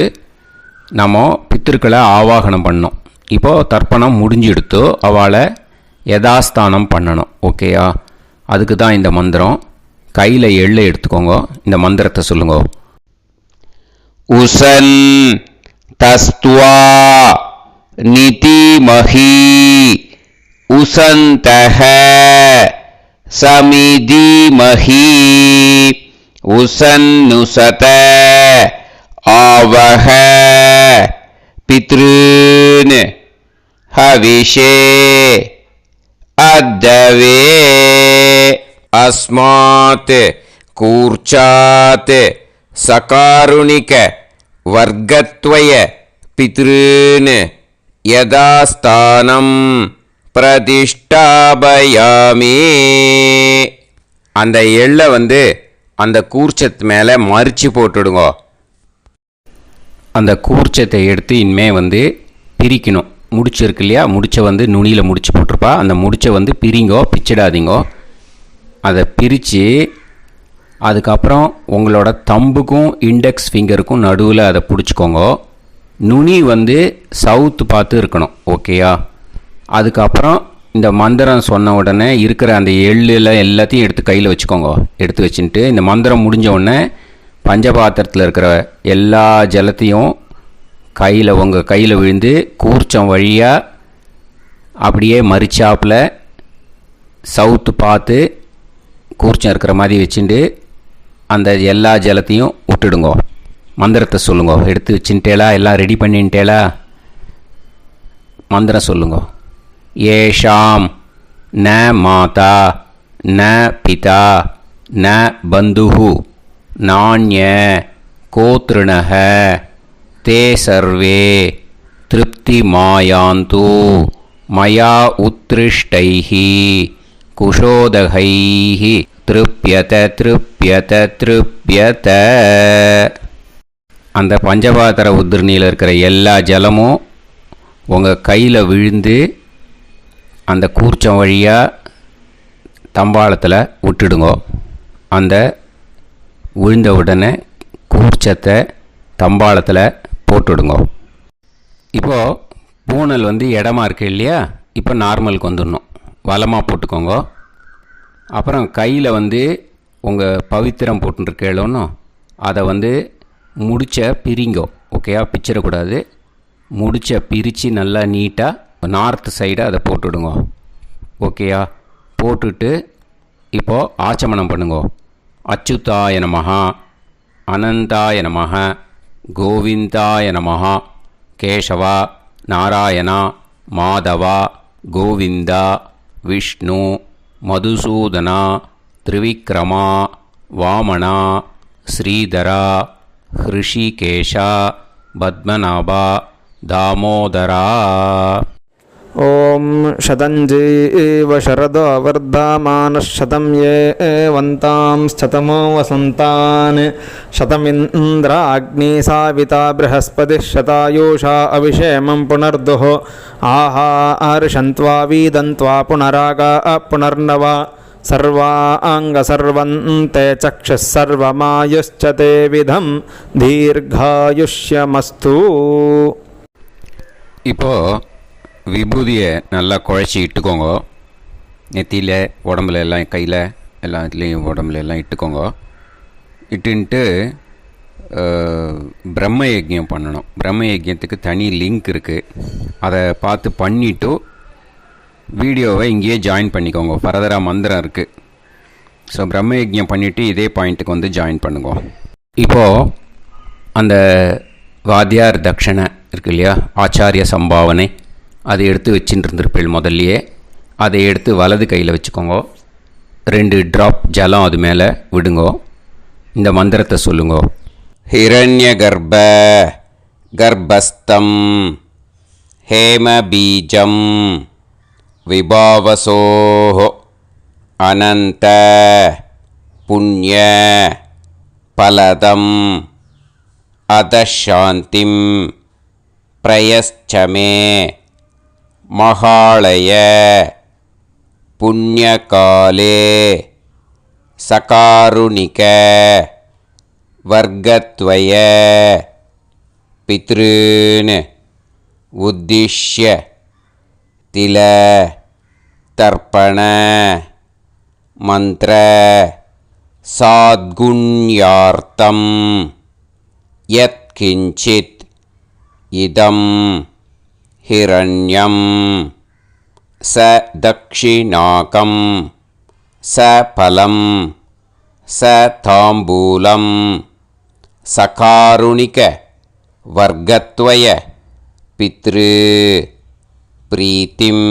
நம்ம பித்திருக்களை ஆவாகனம் பண்ணோம். இப்போது தர்ப்பணம் முடிஞ்செடுத்து அவளை யதாஸ்தானம் பண்ணணும். ஓகேயா? அதுக்கு தான் இந்த மந்திரம். கையில் எள்ளை எடுத்துக்கோங்க. இந்த மந்திரத்தை சொல்லுங்க. உசன் தஸ்துவா நிதிமஹி உசந்தஹ சமிதிமஹி உசன்னுசத ஆவஹ பித்ருன் ஹவிஷே அத்தவே அஸ்மாத் கூர்ச்சாத் சகாருணிக வர்க்கத்வய பித்ருன் யதாஸ்தானம் பிரதிஷ்டாபயாமி. அந்த எள்ளை அந்த கூர்ச்சத்து மேலே மறித்து போட்டுடுங்க. அந்த கூர்ச்சத்தை எடுத்து இனிமே பிரிக்கணும். முடிச்சு இருக்கு இல்லையா? முடிச்சை நுனியில் முடிச்சு போட்டிருப்பா. அந்த முடிச்சை பிரிங்கோ, பிச்சிடாதீங்கோ. அதை பிரித்து அதுக்கப்புறம் உங்களோட தம்புக்கும் இண்டெக்ஸ் ஃபிங்கருக்கும் நடுவில் அதை பிடிச்சிக்கோங்க. நுனி சவுத்து பார்த்து இருக்கணும். ஓகேயா? அதுக்கப்புறம் இந்த மந்திரம் சொன்ன உடனே இருக்கிற அந்த எள்ளில் எல்லாத்தையும் எடுத்து கையில் வச்சுக்கோங்க. எடுத்து வச்சுட்டு இந்த மந்திரம் முடிஞ்ச உடனே பஞ்சபாத்திரத்தில் இருக்கிற எல்லா ஜலத்தையும் உங்கள் கையில் விழுந்து கூர்ச்சம் வழியாக அப்படியே மறிச்சாப்பில் சவுத்து பார்த்து கூர்ச்சம் இருக்கிற மாதிரி வச்சுட்டு அந்த எல்லா ஜலத்தையும் விட்டுடுங்க. மந்திரத்தை சொல்லுங்க. எடுத்து வச்சுட்டேலா? எல்லாம் ரெடி பண்ணிட்டேலா? மந்திரம் சொல்லுங்க. ஏஷாம் ந மாதா ந பிதா ந பந்துஹு நாண்ய கோத்ருணஹ தே சர்வே திருப்தி மாயாந்து மயா உத்ருஷ்டைஹி குஷோதகைஹி திருப்யத திருப்யத திருப்யத. அந்த பஞ்சபாத்திர உதிர்ணியில் இருக்கிற எல்லா ஜலமும் உங்கள் கையில் விழுந்து அந்த கூர்ச்சம் வழியாக தம்பாளத்தில் விட்டுடுங்க. அந்த விழுந்த உடனே கூர்ச்சத்தை தம்பாளத்தில் போட்டுடுங்க. இப்போது பூனல் வந்து இடமா இருக்கு இல்லையா, இப்போ நார்மலுக்கு வந்துடணும். வலமாக போட்டுக்கோங்க. அப்புறம் கையில் வந்து உங்கள் பவித்திரம் போட்டுருக்கேளோன்னு அதை வந்து முடிச்ச பிரிங்கோ. ஓகேயா, பிச்சிடக்கூடாது. முடிச்ச பிரித்து நல்லா நீட்டாக நார்த் சைடை அதை போட்டுவிடுங்க. ஓகேயா, போட்டுட்டு இப்போது ஆச்சமனம் பண்ணுங்க. அச்சுதாய நமஹ, அனந்தாய நமஹ, கோவிந்தாய நமஹ, கேசவா, நாராயணா, மாதவா, கோவிந்தா, விஷ்ணு, மதுசூதனா, திரிவிக்ரமா, வாமனா, ஸ்ரீதரா, ஹிருஷிகேஷா, பத்மநாபா, தாமோதரா. ॐ शतञ्जीव शरदो वर्धमानः शतं ये एवन्तां शतमो वसन्तान् शतमिन्द्राग्नी साविता बृहस्पतिः शतायुषा अभिषेमं पुनर्दुः आहार्षन्त्वा वीदन्त्वा पुनरागा पुनर्नव सर्वाङ्गसर्वन्ते चक्षुः सर्वमायुश्च ते विधं दीर्घायुष्यमस्तु. இப்போது விபூதியை நல்லா குழச்சி இட்டுக்கோங்க. நெத்தியில், உடம்புல எல்லாம், கையில் எல்லாத்துலேயும் உடம்புல எல்லாம் இட்டுக்கோங்க. இட்டுன்ட்டு பிரம்ம யஜ்யம் பண்ணணும். பிரம்ம யஜ்யத்துக்கு தனி லிங்க் இருக்குது. அதை பார்த்து பண்ணிவிட்டு வீடியோவை இங்கேயே ஜாயின் பண்ணிக்கோங்க. ஃபர்தராக மந்திரம் இருக்குது. ஸோ பிரம்ம யஜ்யம் பண்ணிவிட்டு இதே பாயிண்ட்டுக்கு வந்து ஜாயின் பண்ணுங்க. இப்போது அந்த வாத்தியார் தட்சணை இருக்கு இல்லையா, ஆச்சாரிய சம்பாவனை, அதை எடுத்து வச்சுட்டு இருந்திருப்பேள் முதல்லையே. அதை எடுத்து வலது கையில் வச்சுக்கோங்க. 2 ட்ராப் ஜலம் அது மேலே விடுங்கோ. இந்த மந்திரத்தை சொல்லுங்கோ. ஹிரண்ய கர்ப்ப கர்ப்பஸ்தம் ஹேம பீஜம் விபாவசோஹோ அனந்த புண்ணிய பலதம் அதசாந்திம் பிரயஸ்சமே மகாளய புண்ணியகாலே சகாருணிக வர்க்கத்வய பித்ருன் உத்திஷ்ய தில தர்ப்பண மந்திர சாத்குண்யார்த்தம் யத் கிஞ்சித் இதம் ஹிரண்யம் ச தக்ஷிணாகம் ச பலம் ச தாம்பூலம் சகாருணிக வர்க்கத்வய பித்ரு பிரீத்திம்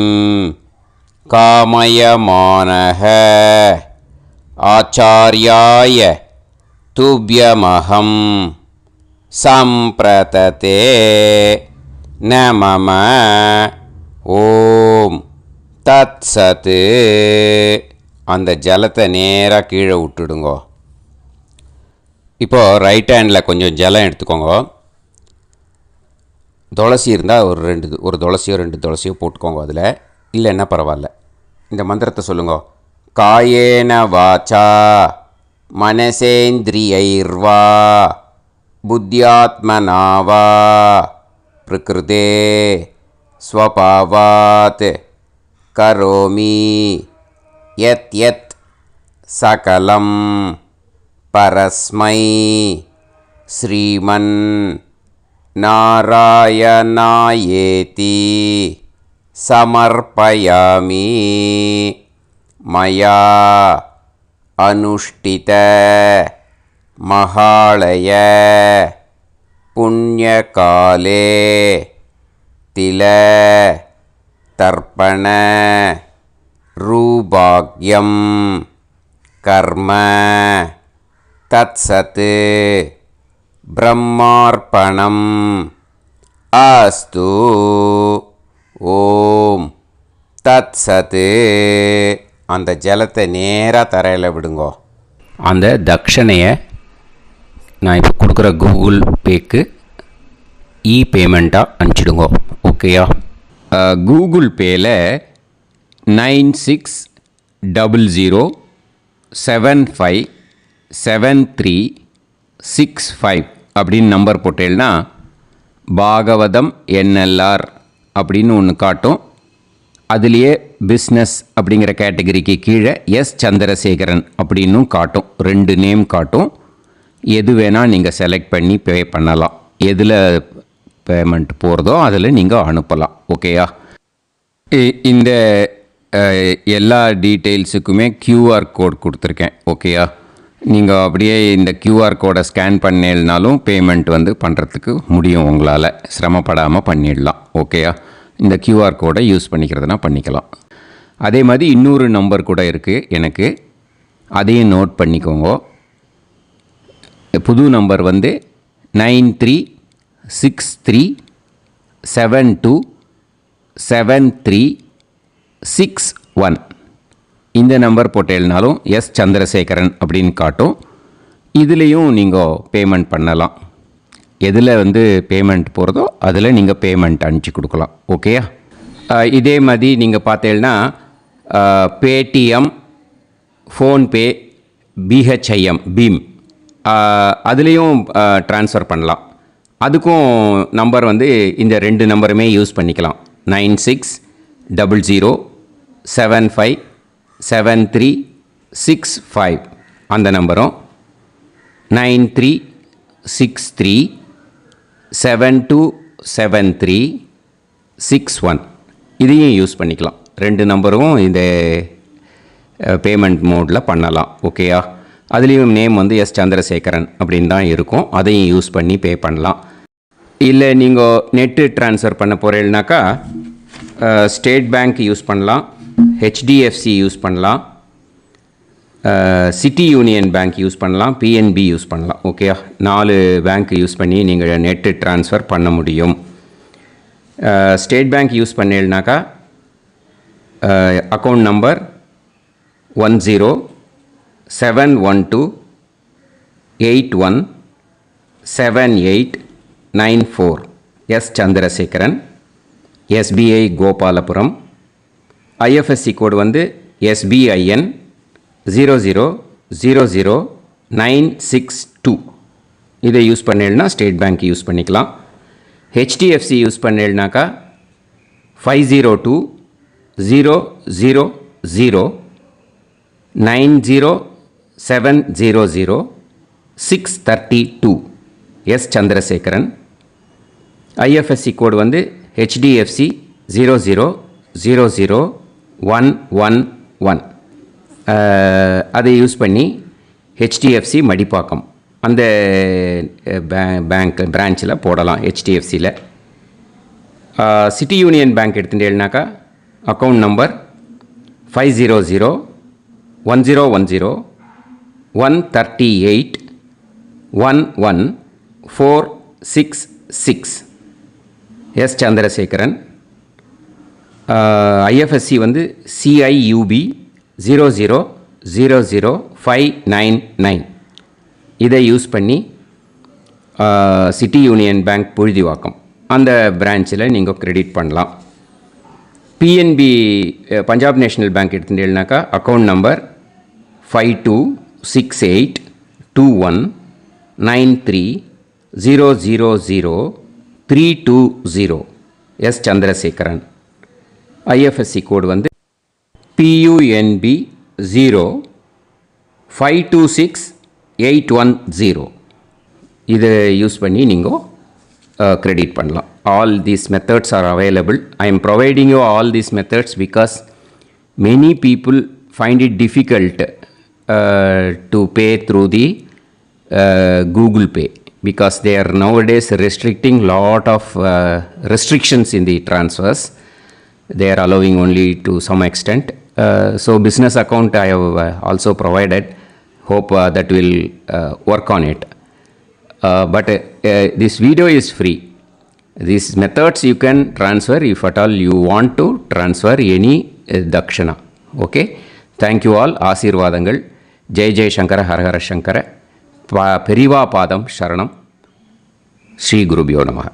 காமயமானஹ ஆச்சார்யாய துப்யமஹம் சம்பிரததே நமம. ஓம் தத் சத். அந்த ஜலத்தை நேராக கீழே விட்டுடுங்கோ. இப்போது ரைட் ஹேண்டில் கொஞ்சம் ஜலம் எடுத்துக்கோங்க. துளசி இருந்தால் ஒரு துளசியோ 2 துளசியோ போட்டுக்கோங்க. அதில் இல்லைன்னா பரவாயில்ல. இந்த மந்திரத்தை சொல்லுங்க. காயேன வாச்சா மனசேந்திரியைர்வா புத்தியாத்மனாவா பிரகிருதே ஸ்வபாவாத் கரோமி யத் யத் சகலம் பரஸ்மை ஸ்ரீமன் நாராயணாயேதி சமர்ப்பயாமி மயா அனுஷ்டித மகாளய புண்ணியகாலே தில தர்ப்பண ரூபாக்யம் கர்ம தத்சத் பிரம்மார்ப்பணம் அஸ்து. ஓம் தத்சத். அந்த ஜலத்தை நேராக தரையில் விடுங்கோ. அந்த தட்சணையை நான் இப்போ கொடுக்குற கூகுள் பேக்கு பேமெண்ட்டாக அனுப்பிச்சிடுங்கோ. ஓகேயா? கூகுள் பேயில் 9600757365 அப்படின்னு நம்பர் போட்டேன்னா பாகவதம் NLR அப்படின்னு ஒன்று காட்டும். அதுலேயே பிஸ்னஸ் அப்படிங்கிற கேட்டகரிக்கு கீழே எஸ் சந்திரசேகரன் அப்படின்னும் காட்டும். 2 நேம் காட்டும். எது வேணால் நீங்கள் செலக்ட் பண்ணி பே பண்ணலாம். எதில் பேமெண்ட் போகிறதோ அதில் நீங்கள் அனுப்பலாம். ஓகேயா? இந்த எல்லா டீட்டெயில்ஸுக்குமே QR கோட் கொடுத்துருக்கேன். ஓகேயா? நீங்கள் அப்படியே இந்த QR கோடை ஸ்கேன் பண்ணேல்னாலும் பேமெண்ட் வந்து பண்ணுறதுக்கு முடியும். உங்களால் சிரமப்படாமல் பண்ணிடலாம். ஓகேயா? இந்த QR கோடை யூஸ் பண்ணிக்கிறதுனா பண்ணிக்கலாம். அதே மாதிரி இன்னொரு நம்பர் கூட இருக்குது எனக்கு, அதையும் நோட் பண்ணிக்கோங்க. புது நம்பர் வந்து 9363727361. இந்த நம்பர் போட்டேல்னாலும் எஸ் சந்திரசேகரன் அப்படின்னு காட்டும். இதுலேயும் நீங்கள் பேமெண்ட் பண்ணலாம். எதில் வந்து பேமெண்ட் போகிறதோ அதில் நீங்கள் பேமெண்ட் அனுப்பிச்சி கொடுக்கலாம். ஓகேயா? இதே மாதிரி நீங்கள் பார்த்தேன்னா பேடிஎம், ஃபோன்பே, BHIM பீம் அதுலேயும் ட்ரான்ஸ்ஃபர் பண்ணலாம். அதுக்கும் நம்பர் வந்து இந்த 2 நம்பருமே யூஸ் பண்ணிக்கலாம். 9600757365 அந்த நம்பரும் 9363727361 இதையும் யூஸ் பண்ணிக்கலாம். 2 நம்பரும் இந்த பேமெண்ட் மோடில் பண்ணலாம். ஓகேயா? அதுலேயும் நேம் வந்து எஸ் சந்திரசேகரன் அப்படின்னு தான் இருக்கும். அதையும் யூஸ் பண்ணி பே பண்ணலாம். இல்லை நீங்கள் நெட்டு ட்ரான்ஸ்ஃபர் பண்ண போகிறீங்கனாக்கா ஸ்டேட் பேங்க் யூஸ் பண்ணலாம், HDFC யூஸ் பண்ணலாம், சிட்டி யூனியன் பேங்க் யூஸ் பண்ணலாம், PNB யூஸ் பண்ணலாம். ஓகேயா? 4 பேங்க் யூஸ் பண்ணி நீங்கள் நெட்டு ட்ரான்ஸ்ஃபர் பண்ண முடியும். ஸ்டேட் பேங்க் யூஸ் பண்ணீங்கனாக்கா account number 1071281789 S Chandrasekaran, SBI Gopalapuram. IFSC code வந்து SBIN 0000962. இதை யூஸ் பண்ணேன்னா ஸ்டேட் பேங்க் யூஸ் பண்ணிக்கலாம். HDFC யூஸ் பண்ணேன்னாக்கா 5020090700 எஸ் சந்திரசேகரன். IFSC கோடு வந்து HDFC 0000111. அதை யூஸ் பண்ணி HDFC மடிப்பாக்கம் அந்த பேங்க் பிரான்ச்சில் போடலாம். HDFCயில் சிட்டி யூனியன் பேங்க் எடுத்துட்டேன்னாக்கா account number 500101381146 S Chandrasekaran. IFSC வந்து CIUB 0000599. இதை யூஸ் பண்ணி சிட்டி யூனியன் பேங்க் புழுதிவாக்கம் அந்த பிரான்ச்சில் நீங்கள் கிரெடிட் பண்ணலாம். PNB பஞ்சாப் நேஷ்னல் பேங்க் எடுத்துட்டேன்னாக்கா account number 52682193000320 S Chandrasekaran. IFSC code வந்து PUNB 0526810. இதை யூஸ் பண்ணி நீங்கள் கிரெடிட் பண்ணலாம். All these methods are available. I am providing you all these methods because many people find it difficult to pay through the Google Pay because they are nowadays restricting lot of restrictions in the transfers. They are allowing only to some extent. So business account I have also provided. Hope that will work on it. But this video is free. These methods you can transfer if at all you want to transfer any dakshana. Okay? Thank you all. ஆசீர்வாதங்கள். ஜெய் ஜெய் சங்கர ஹரஹர சங்கர. பெரிவா பாதம் சரணம். ஸ்ரீ குருபியோ நமः.